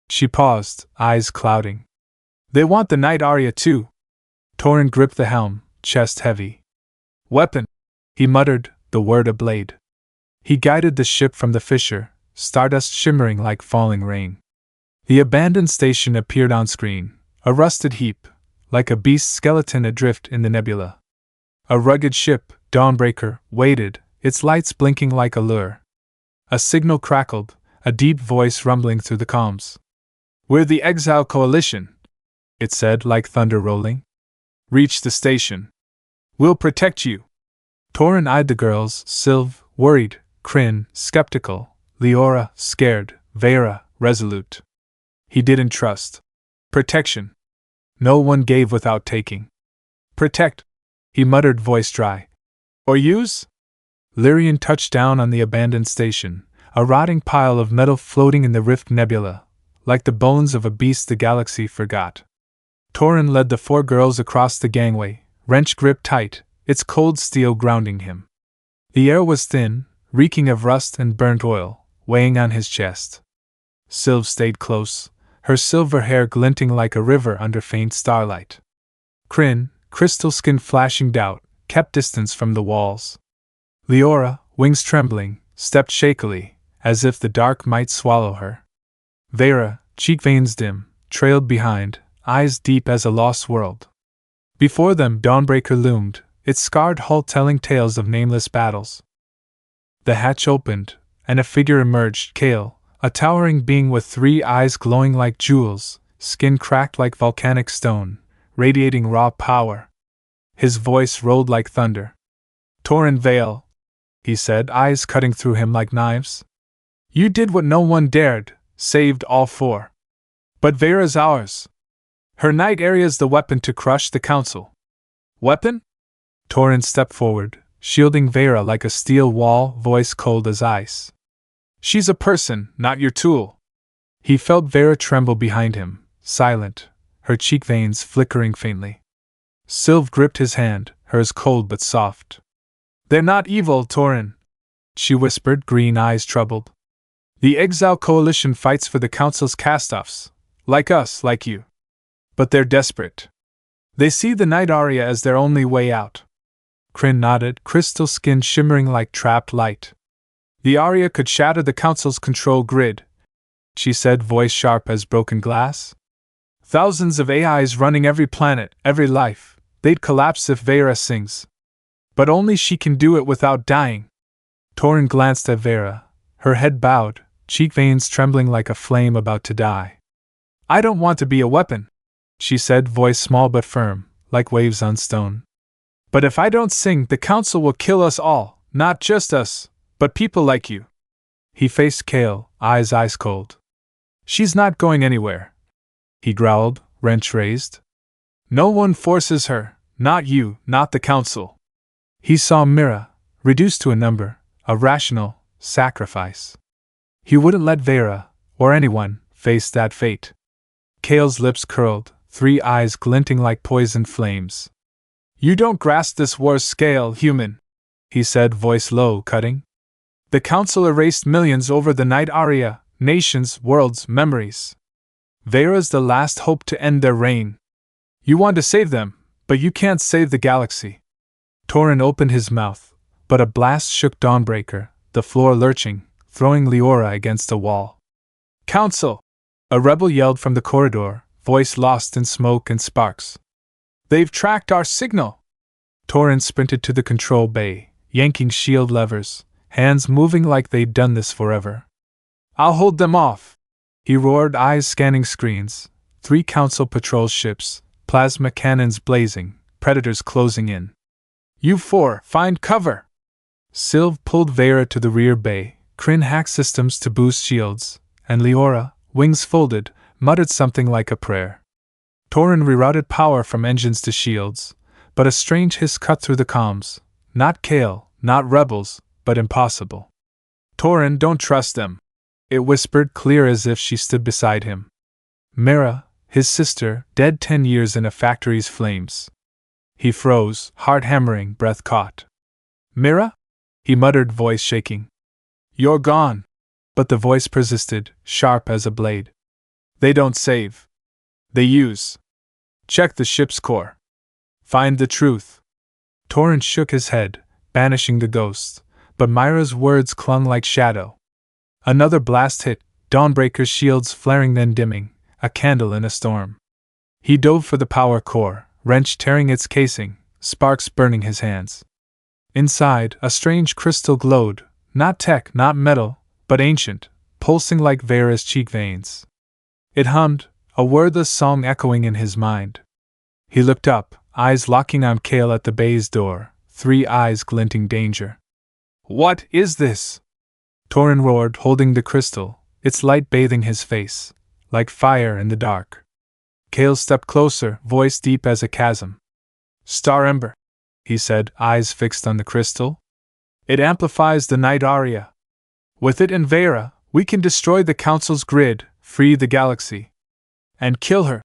She paused, eyes clouding. "They want the Night Aria too." Toren gripped the helm, chest heavy. "Weapon," he muttered, the word a blade. He guided the ship from the fissure, stardust shimmering like falling rain. The abandoned station appeared on screen, a rusted heap, like a beast skeleton adrift in the nebula. A rugged ship, Dawnbreaker, waited, its lights blinking like a lure. A signal crackled, a deep voice rumbling through the comms. "We're the Exile Coalition," it said, like thunder rolling. "Reach the station. We'll protect you." Toren eyed the girls, Sylve, worried, Kryn, skeptical, Liora, scared, Vera, resolute. He didn't trust. Protection. No one gave without taking. "Protect," he muttered, voice dry. "Or use?" Lyrian touched down on the abandoned station, a rotting pile of metal floating in the Rift Nebula, like the bones of a beast the galaxy forgot. Toren led the four girls across the gangway, wrench gripped tight, its cold steel grounding him. The air was thin, reeking of rust and burnt oil, weighing on his chest. Sylve stayed close, her silver hair glinting like a river under faint starlight. Kryn, crystal skin flashing doubt, kept distance from the walls. Liora, wings trembling, stepped shakily, as if the dark might swallow her. Vera, cheek veins dim, trailed behind, eyes deep as a lost world. Before them Dawnbreaker loomed, its scarred hull telling tales of nameless battles. The hatch opened, and a figure emerged, Kale, a towering being with 3 eyes glowing like jewels, skin cracked like volcanic stone, radiating raw power. His voice rolled like thunder. Toren Vale, he said, eyes cutting through him like knives. You did what no one dared, saved all four. But Vera's ours. Her Night Aria's the weapon to crush the Council. Weapon? Toren stepped forward, shielding Vera like a steel wall, voice cold as ice. She's a person, not your tool. He felt Vera tremble behind him, silent, her cheek veins flickering faintly. Sylve gripped his hand, hers cold but soft. They're not evil, Toren, she whispered, green eyes troubled. The Exile Coalition fights for the Council's castoffs, like us, like you. But they're desperate. They see the Night Aria as their only way out. Kryn nodded, crystal skin shimmering like trapped light. The Aria could shatter the Council's control grid, she said, voice sharp as broken glass. Thousands of AIs running every planet, every life, they'd collapse if Vera sings. But only she can do it without dying. Toren glanced at Vera, her head bowed, cheek veins trembling like a flame about to die. I don't want to be a weapon, she said, voice small but firm, like waves on stone. But if I don't sing, the Council will kill us all, not just us, but people like you. He faced Kale, eyes ice cold. She's not going anywhere, he growled, wrench raised. No one forces her, not you, not the Council. He saw Mira, reduced to a number, a rational sacrifice. He wouldn't let Vera, or anyone, face that fate. Kale's lips curled, three eyes glinting like poisoned flames. You don't grasp this war's scale, human, he said, voice low, cutting. The Council erased millions over the Night Aria, nations, worlds, memories. Vera's the last hope to end their reign. You want to save them, but you can't save the galaxy. Toren opened his mouth, but a blast shook Dawnbreaker, the floor lurching, throwing Leora against a wall. Council! A rebel yelled from the corridor, voice lost in smoke and sparks. They've tracked our signal! Toren sprinted to the control bay, yanking shield levers, hands moving like they'd done this forever. I'll hold them off! He roared, eyes scanning screens, 3 Council patrol ships, plasma cannons blazing, predators closing in. You 4, find cover! Sylve pulled Vera to the rear bay, Kryn hacked systems to boost shields, and Leora, wings folded, muttered something like a prayer. Toren rerouted power from engines to shields, but a strange hiss cut through the comms. Not Kale, not rebels, but impossible. Toren, don't trust them, it whispered, clear as if she stood beside him. Mira, his sister, dead 10 years in a factory's flames. He froze, heart hammering, breath caught. Mira? He muttered, voice shaking. You're gone. But the voice persisted, sharp as a blade. They don't save. They use. Check the ship's core. Find the truth. Toren shook his head, banishing the ghost, but Myra's words clung like shadow. Another blast hit, Dawnbreaker's shields flaring then dimming, a candle in a storm. He dove for the power core, wrench tearing its casing, sparks burning his hands. Inside, a strange crystal glowed, not tech, not metal, but ancient, pulsing like Vera's cheek veins. It hummed, a wordless song echoing in his mind. He looked up, eyes locking on Kale at the bay's door, 3 eyes glinting danger. What is this? Toren roared, holding the crystal, its light bathing his face, like fire in the dark. Kale stepped closer, voice deep as a chasm. Star Ember, he said, eyes fixed on the crystal. It amplifies the Night Aria. With it and Vera, we can destroy the Council's grid, free the galaxy. And kill her.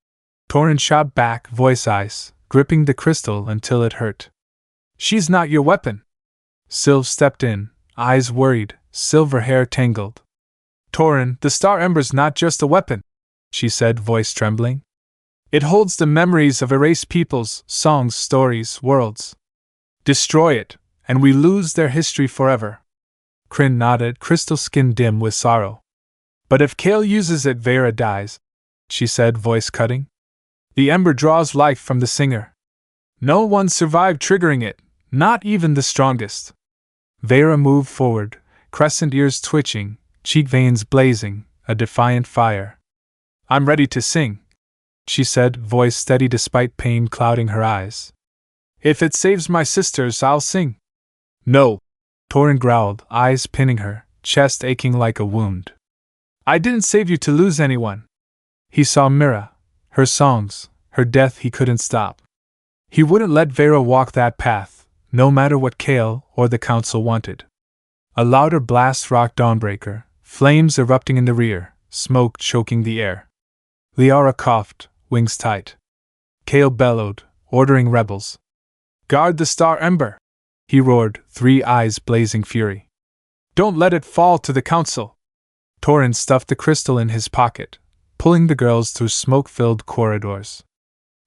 Toren shot back, voice ice, gripping the crystal until it hurt. She's not your weapon. Sylve stepped in, eyes worried, silver hair tangled. Toren, the Star Ember's not just a weapon, she said, voice trembling. It holds the memories of erased peoples, songs, stories, worlds. Destroy it, and we lose their history forever. Kryn nodded, crystal skin dim with sorrow. But if Kale uses it, Vera dies, she said, voice cutting. The ember draws life from the singer. No one survived triggering it, not even the strongest. Vera moved forward, crescent ears twitching, cheek veins blazing, a defiant fire. I'm ready to sing, she said, voice steady despite pain clouding her eyes. If it saves my sisters, I'll sing. No, Toren growled, eyes pinning her, chest aching like a wound. I didn't save you to lose anyone. He saw Mira, her songs, her death he couldn't stop. He wouldn't let Vera walk that path, no matter what Kale or the council wanted. A louder blast rocked Dawnbreaker, flames erupting in the rear, smoke choking the air. Liara coughed, wings tight. Kale bellowed, ordering rebels. Guard the Star Ember! He roared, three eyes blazing fury. Don't let it fall to the council! Toren stuffed the crystal in his pocket, pulling the girls through smoke-filled corridors.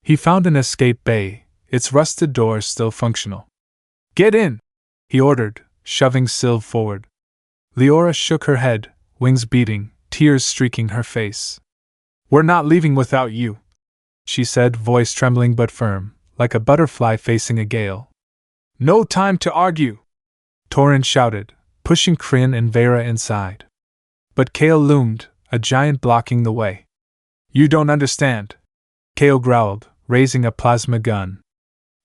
He found an escape bay, its rusted door still functional. Get in! He ordered, shoving Sylve forward. Liara shook her head, wings beating, tears streaking her face. We're not leaving without you, she said, voice trembling but firm, like a butterfly facing a gale. No time to argue! Toren shouted, pushing Kryn and Vera inside. But Kale loomed, a giant blocking the way. You don't understand, Kale growled, raising a plasma gun.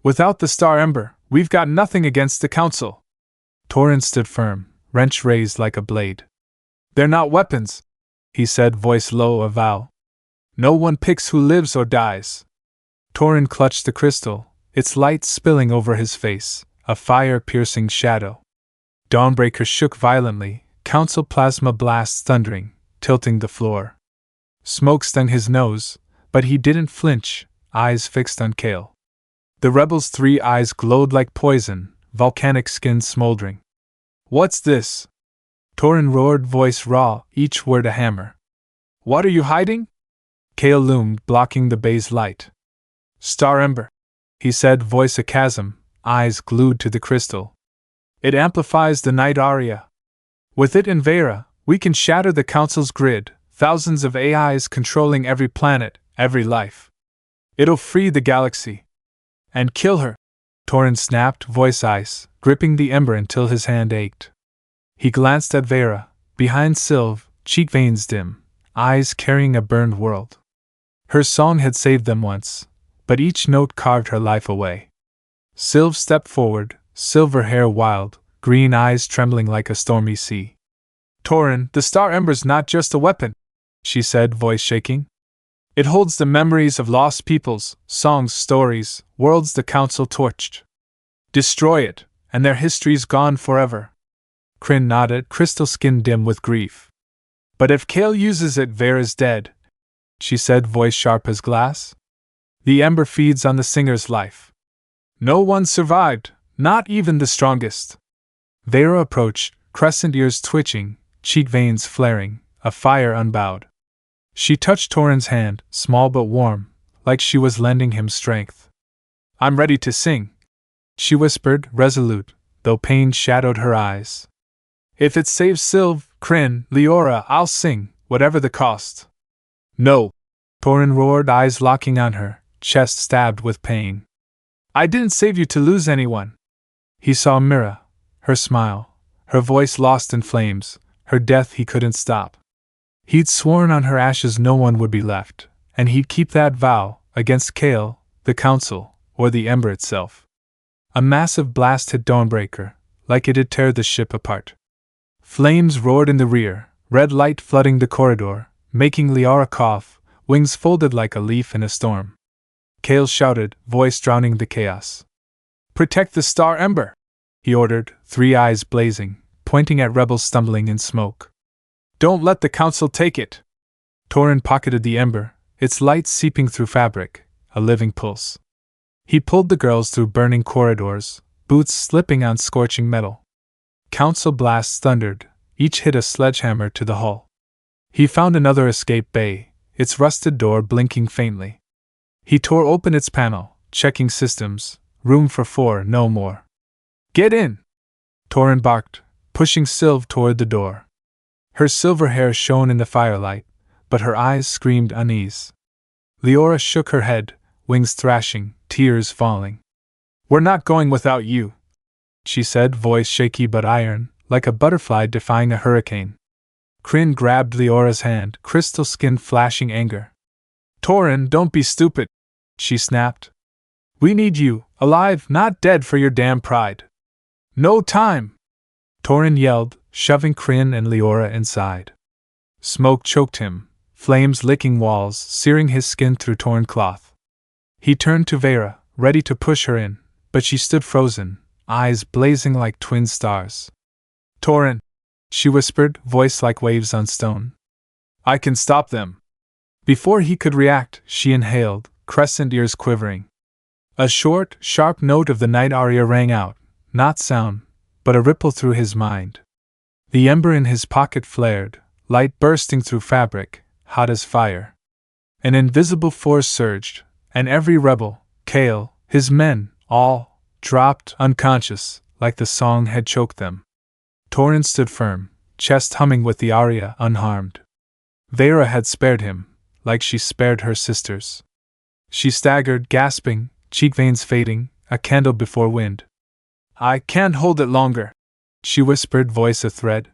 Without the Star Ember, we've got nothing against the council. Toren stood firm, wrench raised like a blade. They're not weapons, he said, voice low a vow. No one picks who lives or dies. Toren clutched the crystal, its light spilling over his face, a fire-piercing shadow. Dawnbreaker shook violently, council plasma blasts thundering, tilting the floor. Smoke stung his nose, but he didn't flinch, eyes fixed on Kale. The rebel's three eyes glowed like poison, volcanic skin smoldering. What's this? Toren roared, voice raw, each word a hammer. What are you hiding? Kale loomed, blocking the bay's light. Star Ember, he said, voice a chasm, eyes glued to the crystal. It amplifies the Night Aria. With it in Vera, we can shatter the Council's grid, thousands of AIs controlling every planet, every life. It'll free the galaxy. And kill her, Toren snapped, voice ice, gripping the ember until his hand ached. He glanced at Vera, behind Sylve, cheek veins dim, eyes carrying a burned world. Her song had saved them once, but each note carved her life away. Sylve stepped forward, silver hair wild, green eyes trembling like a stormy sea. Toren, the Star Ember's not just a weapon, she said, voice shaking. It holds the memories of lost peoples, songs, stories, worlds the Council torched. Destroy it, and their history's gone forever. Kryn nodded, crystal skin dim with grief. But if Kale uses it, Vera's dead, she said, voice sharp as glass. The ember feeds on the singer's life. No one survived, not even the strongest. Vera approached, crescent ears twitching, cheek veins flaring, a fire unbowed. She touched Toren's hand, small but warm, like she was lending him strength. I'm ready to sing, she whispered, resolute, though pain shadowed her eyes. If it saves Sylve, Kryn, Liara, I'll sing, whatever the cost. No, Toren roared, eyes locking on her, chest stabbed with pain. I didn't save you to lose anyone. He saw Mira, her smile, her voice lost in flames, her death he couldn't stop. He'd sworn on her ashes no one would be left, and he'd keep that vow, against Kale, the Council, or the Ember itself. A massive blast hit Dawnbreaker, like it'd tear the ship apart. Flames roared in the rear, red light flooding the corridor, making Liara cough, wings folded like a leaf in a storm. Kale shouted, voice drowning the chaos. Protect the Star Ember, he ordered, three eyes blazing, pointing at rebels stumbling in smoke. Don't let the Council take it. Toren pocketed the ember, its light seeping through fabric, a living pulse. He pulled the girls through burning corridors, boots slipping on scorching metal. Council blasts thundered, each hit a sledgehammer to the hull. He found another escape bay, its rusted door blinking faintly. He tore open its panel, checking systems, room for 4, no more. Get in! Toren barked, pushing Sylve toward the door. Her silver hair shone in the firelight, but her eyes screamed unease. Liara shook her head, wings thrashing, tears falling. We're not going without you, she said, voice shaky but iron, like a butterfly defying a hurricane. Kryn grabbed Liara's hand, crystal skin flashing anger. Toren, don't be stupid, she snapped. We need you, alive, not dead, for your damn pride. No time! Toren yelled, shoving Kryn and Leora inside. Smoke choked him, flames licking walls, searing his skin through torn cloth. He turned to Vera, ready to push her in, but she stood frozen, eyes blazing like twin stars. Toren, she whispered, voice like waves on stone. I can stop them. Before he could react, she inhaled, crescent ears quivering. A short, sharp note of the Night Aria rang out, not sound, but a ripple through his mind. The ember in his pocket flared, light bursting through fabric, hot as fire. An invisible force surged, and every rebel, Kale, his men, all, dropped unconscious, like the song had choked them. Toren stood firm, chest humming with the aria unharmed. Vera had spared him, like she spared her sisters. She staggered, gasping, cheek veins fading, a candle before wind. I can't hold it longer, she whispered, voice a thread.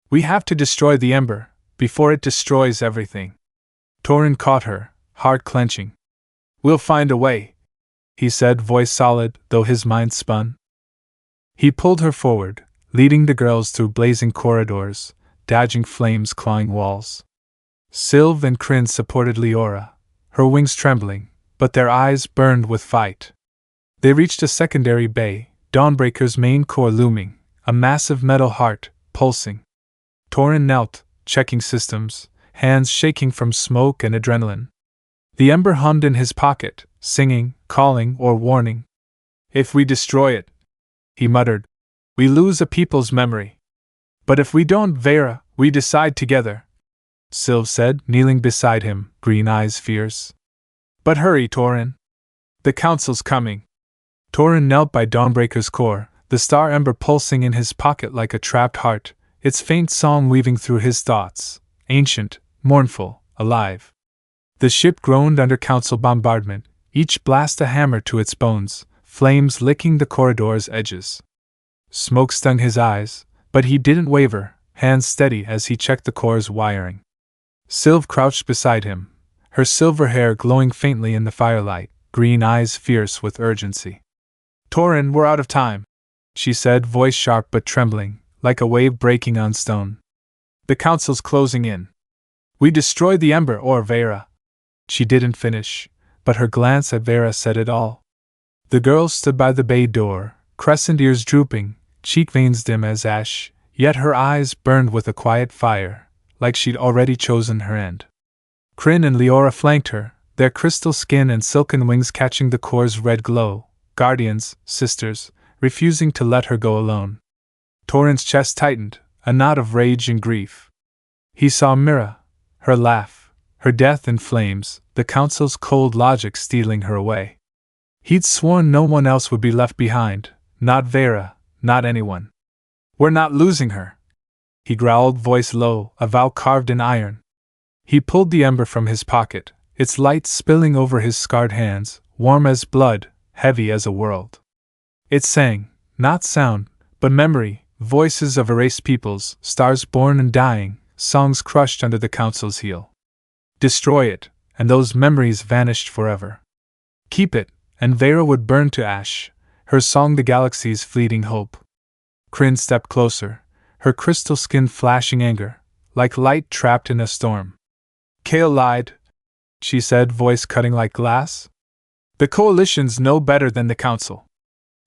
We have to destroy the ember, before it destroys everything. Toren caught her, heart clenching. We'll find a way, he said, voice solid, though his mind spun. He pulled her forward, leading the girls through blazing corridors, dodging flames clawing walls. Sylve and Kryn supported Leora, her wings trembling, but their eyes burned with fight. They reached a secondary bay, Dawnbreaker's main core looming, a massive metal heart, pulsing. Toren knelt, checking systems, hands shaking from smoke and adrenaline. The ember hummed in his pocket, singing, calling, or warning. If we destroy it, he muttered, we lose a people's memory. But if we don't, Vera, we decide together, Sylve said, kneeling beside him, green eyes fierce. But hurry, Toren. The council's coming. Toren knelt by Dawnbreaker's core, the Star Ember pulsing in his pocket like a trapped heart, its faint song weaving through his thoughts, ancient, mournful, alive. The ship groaned under council bombardment, each blast a hammer to its bones, flames licking the corridor's edges. Smoke stung his eyes, but he didn't waver, hands steady as he checked the core's wiring. Sylve crouched beside him, her silver hair glowing faintly in the firelight, green eyes fierce with urgency. Toren, we're out of time, she said, voice sharp but trembling, like a wave breaking on stone. The council's closing in. We destroy the ember or Vera. She didn't finish, but her glance at Vera said it all. The girl stood by the bay door, crescent ears drooping, cheek veins dim as ash, yet her eyes burned with a quiet fire, like she'd already chosen her end. Kryn and Leora flanked her, their crystal skin and silken wings catching the core's red glow, guardians, sisters, refusing to let her go alone. Toren's chest tightened, a knot of rage and grief. He saw Mira, her laugh, her death in flames, the council's cold logic stealing her away. He'd sworn no one else would be left behind, not Vera, not anyone. We're not losing her, he growled, voice low, a vow carved in iron. He pulled the ember from his pocket, its light spilling over his scarred hands, warm as blood, heavy as a world. It sang, not sound, but memory, voices of erased peoples, stars born and dying, songs crushed under the council's heel. Destroy it, and those memories vanished forever. Keep it, and Vera would burn to ash, her song the galaxy's fleeting hope. Kryn stepped closer, her crystal skin flashing anger, like light trapped in a storm. Kale lied, she said, voice cutting like glass. The coalition's no better than the council.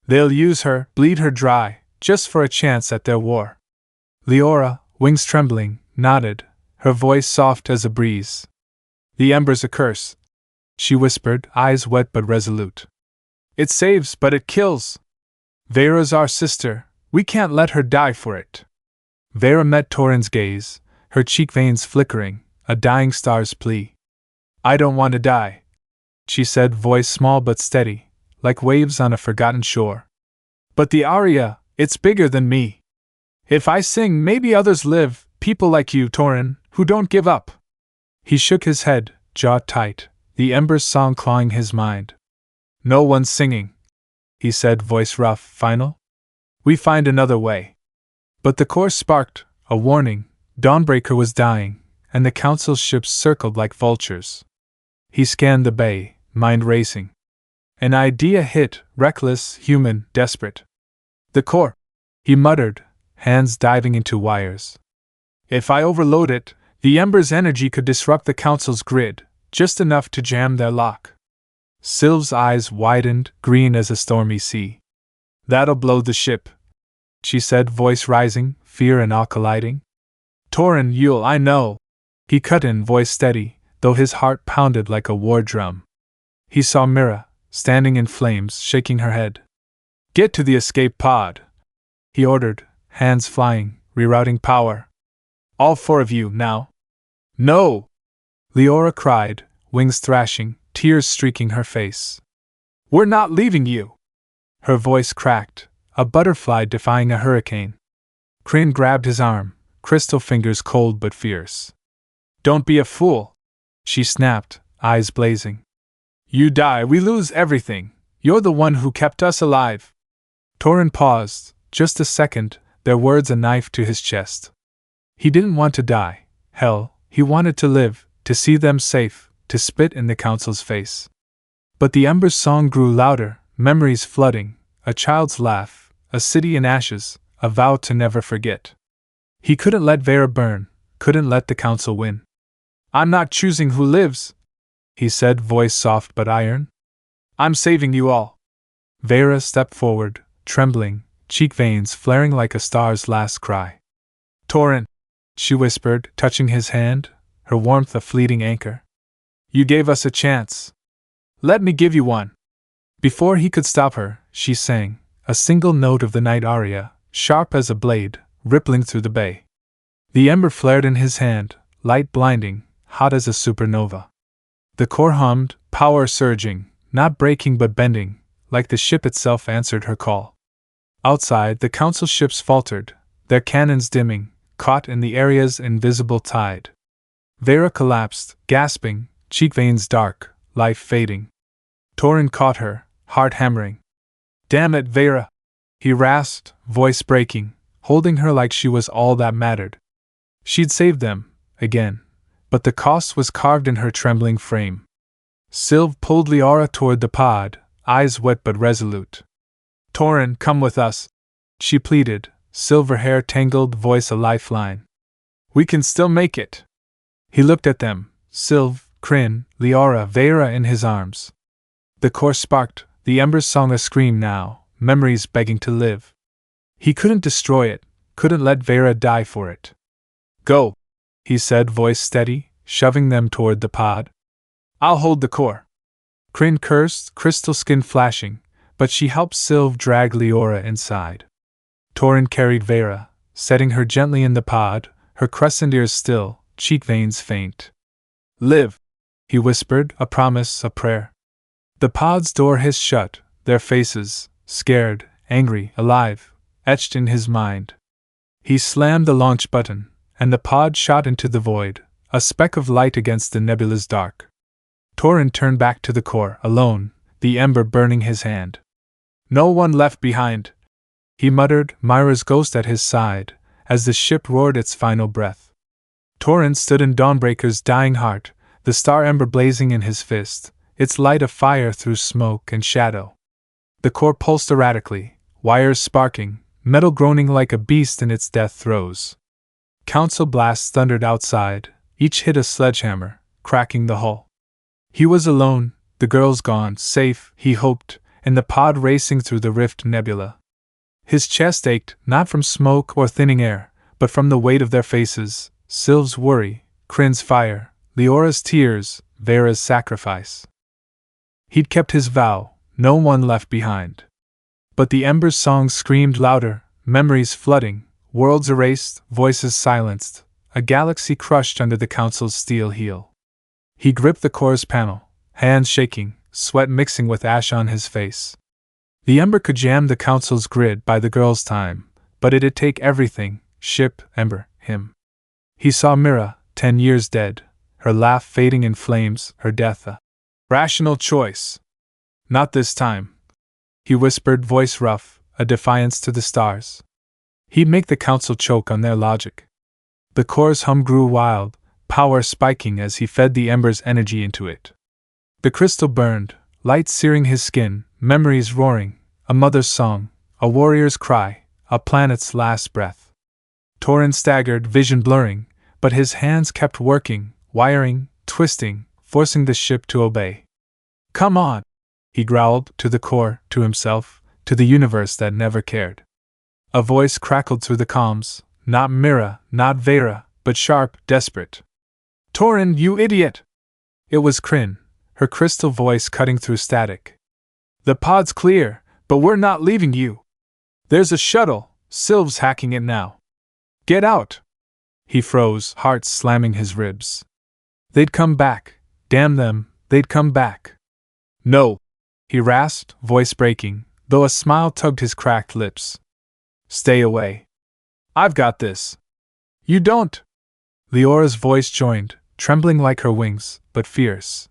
They'll use her, bleed her dry, just for a chance at their war. Leora, wings trembling, nodded, her voice soft as a breeze. The ember's a curse, she whispered, eyes wet but resolute. It saves, but it kills. Vera's our sister, we can't let her die for it. Vera met Toren's gaze, her cheek veins flickering, a dying star's plea. I don't want to die, she said, voice small but steady, like waves on a forgotten shore. But the aria, it's bigger than me. If I sing, maybe others live, people like you, Toren, who don't give up. He shook his head, jaw tight, the ember's song clawing his mind. No one's singing, he said, voice rough, final. We find another way. But the core sparked, a warning. Dawnbreaker was dying, and the council's ships circled like vultures. He scanned the bay, mind racing. An idea hit, reckless, human, desperate. The core, he muttered, hands diving into wires. If I overload it, the Ember's energy could disrupt the Council's grid, just enough to jam their lock. Sylve's eyes widened, green as a stormy sea. That'll blow the ship, she said, voice rising, fear and awe colliding. Toren, I know. He cut in, voice steady, though his heart pounded like a war drum. He saw Mira, standing in flames, shaking her head. Get to the escape pod, he ordered, hands flying, rerouting power. All 4 of you, now. No! Leora cried, wings thrashing, tears streaking her face. We're not leaving you! Her voice cracked, a butterfly defying a hurricane. Kryn grabbed his arm, crystal fingers cold but fierce. Don't be a fool, she snapped, eyes blazing. You die, we lose everything. You're the one who kept us alive. Toren paused, just a second, their words a knife to his chest. He didn't want to die. Hell, he wanted to live, to see them safe, to spit in the Council's face. But the Ember's song grew louder, memories flooding, a child's laugh, a city in ashes, a vow to never forget. He couldn't let Vera burn, couldn't let the Council win. I'm not choosing who lives, he said, voice soft but iron. I'm saving you all. Vera stepped forward, trembling, cheek veins flaring like a star's last cry. Toren, she whispered, touching his hand, her warmth a fleeting anchor. You gave us a chance. Let me give you one. Before he could stop her, she sang, a single note of the Night Aria, sharp as a blade, rippling through the bay. The ember flared in his hand, light blinding, hot as a supernova. The core hummed, power surging, not breaking but bending, like the ship itself answered her call. Outside, the Council ships faltered, their cannons dimming, caught in the area's invisible tide. Vera collapsed, gasping, cheek veins dark, life fading. Toren caught her, heart hammering. Damn it, Vera! He rasped, voice breaking, holding her like she was all that mattered. She'd saved them, again, but the cost was carved in her trembling frame. Sylve pulled Leora toward the pod, eyes wet but resolute. Toren, come with us, she pleaded, silver hair tangled, voice a lifeline. We can still make it. He looked at them, Sylve, Kryn, Leora, Vera in his arms. The core sparked, the embers song a scream now, memories begging to live. He couldn't destroy it, couldn't let Vera die for it. Go, he said, voice steady, shoving them toward the pod. I'll hold the core. Kryn cursed, crystal skin flashing, but she helped Sylve drag Leora inside. Toren carried Vera, setting her gently in the pod, her crescent ears still, cheek veins faint. Live, he whispered, a promise, a prayer. The pod's door hissed shut, their faces, scared, angry, alive, etched in his mind. He slammed the launch button, and the pod shot into the void, a speck of light against the nebula's dark. Toren turned back to the core, alone, the ember burning his hand. No one left behind, he muttered, Myra's ghost at his side, as the ship roared its final breath. Toren stood in Dawnbreaker's dying heart, the Star Ember blazing in his fist, its light a fire through smoke and shadow. The core pulsed erratically, wires sparking, metal groaning like a beast in its death throes. Council blasts thundered outside, each hit a sledgehammer, cracking the hull. He was alone, the girls gone, safe, he hoped, in the pod racing through the rift nebula. His chest ached, not from smoke or thinning air, but from the weight of their faces, Sylve's worry, Kryn's fire, Leora's tears, Vera's sacrifice. He'd kept his vow, no one left behind. But the ember's song screamed louder, memories flooding, worlds erased, voices silenced, a galaxy crushed under the Council's steel heel. He gripped the core's panel, hands shaking, sweat mixing with ash on his face. The ember could jam the Council's grid by the girl's time, but it'd take everything, ship, ember, him. He saw Mira, 10 years dead, her laugh fading in flames, her death a rational choice. Not this time, he whispered, voice rough, a defiance to the stars. He'd make the Council choke on their logic. The core's hum grew wild, power spiking as he fed the ember's energy into it. The crystal burned, light searing his skin, memories roaring, a mother's song, a warrior's cry, a planet's last breath. Toren staggered, vision blurring, but his hands kept working, wiring, twisting, forcing the ship to obey. "Come on!" he growled, to the core, to himself, to the universe that never cared. A voice crackled through the comms, not Mira, not Vera, but sharp, desperate. "Toren, you idiot!" It was Kryn, her crystal voice cutting through static. "The pod's clear, but we're not leaving you. There's a shuttle, Sylv's hacking it now. Get out!" He froze, heart slamming his ribs. They'd come back. Damn them, they'd come back. "No," he rasped, voice breaking, though a smile tugged his cracked lips. "Stay away. I've got this." "You don't!" Leora's voice joined, trembling like her wings, but fierce.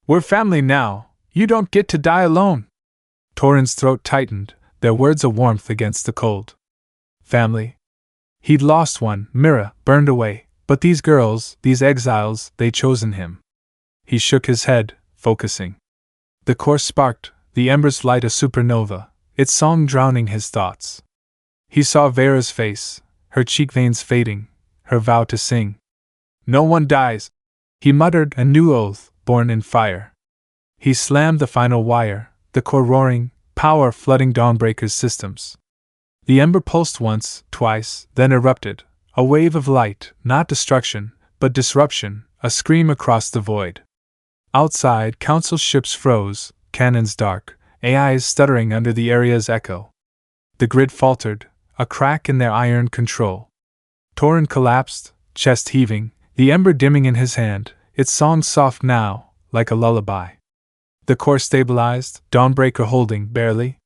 "We're family now. You don't get to die alone." Toren's throat tightened, their words a warmth against the cold. Family. He'd lost one, Mira, burned away, but these girls, these exiles, they'd chosen him. He shook his head, focusing. The core sparked, the embers light a supernova, its song drowning his thoughts. He saw Vera's face, her cheek veins fading, her vow to sing. "No one dies," he muttered, a new oath, born in fire. He slammed the final wire, the core roaring, power flooding Dawnbreaker's systems. The ember pulsed once, twice, then erupted, a wave of light, not destruction, but disruption, a scream across the void. Outside, council ships froze, cannons dark, AIs stuttering under the area's echo. The grid faltered, a crack in their iron control. Toren collapsed, chest heaving, the ember dimming in his hand, its song soft now, like a lullaby. The core stabilized, Dawnbreaker holding, barely.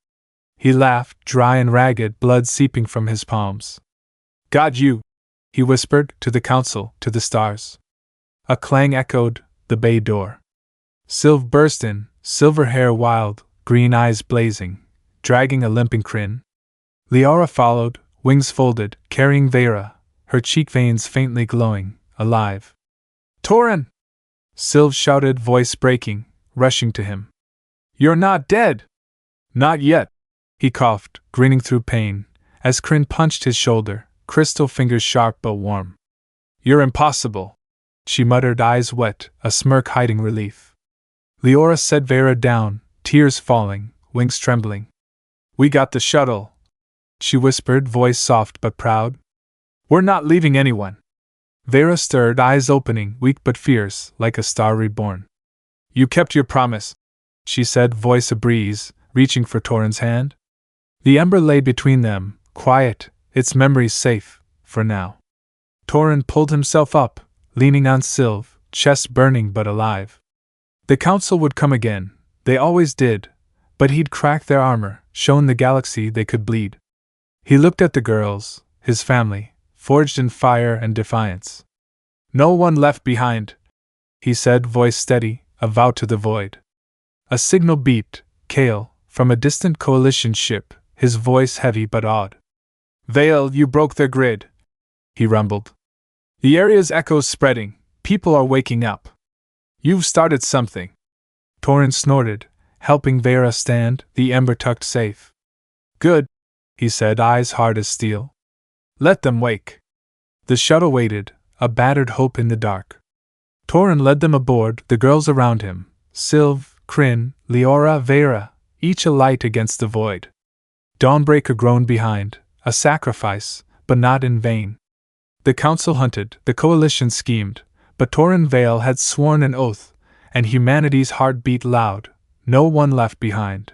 He laughed, dry and ragged, blood seeping from his palms. "Got you," he whispered, to the council, to the stars. A clang echoed, the bay door. Sylv burst in, silver hair wild, green eyes blazing, dragging a limping Kryn. Leora followed, wings folded, carrying Vera, her cheek veins faintly glowing, alive. "Toren!" Sylv shouted, voice breaking, rushing to him. "You're not dead!" "Not yet," he coughed, grinning through pain, as Kryn punched his shoulder, crystal fingers sharp but warm. "You're impossible," she muttered, eyes wet, a smirk hiding relief. Leora set Vera down, tears falling, wings trembling. "We got the shuttle," she whispered, voice soft but proud. "We're not leaving anyone." Vera stirred, eyes opening, weak but fierce, like a star reborn. "You kept your promise," she said, voice a breeze, reaching for Toren's hand. The ember lay between them, quiet, its memories safe, for now. Toren pulled himself up, leaning on Sylv, chest burning but alive. The council would come again, they always did, but he'd cracked their armor, shown the galaxy they could bleed. He looked at the girls, his family, forged in fire and defiance. "No one left behind," he said, voice steady, a vow to the void. A signal beeped, Kale, from a distant coalition ship, his voice heavy but awed. "Vale, you broke their grid," he rumbled. "The area's echoes spreading, people are waking up. You've started something." Toren snorted, helping Vera stand, the ember tucked safe. "Good," he said, eyes hard as steel. "Let them wake." The shuttle waited, a battered hope in the dark. Toren led them aboard, the girls around him, Sylv, Kryn, Leora, Vera, each a light against the void. Dawnbreaker groaned behind, a sacrifice, but not in vain. The council hunted, the coalition schemed, but Toren Vale had sworn an oath, and humanity's heart beat loud, no one left behind.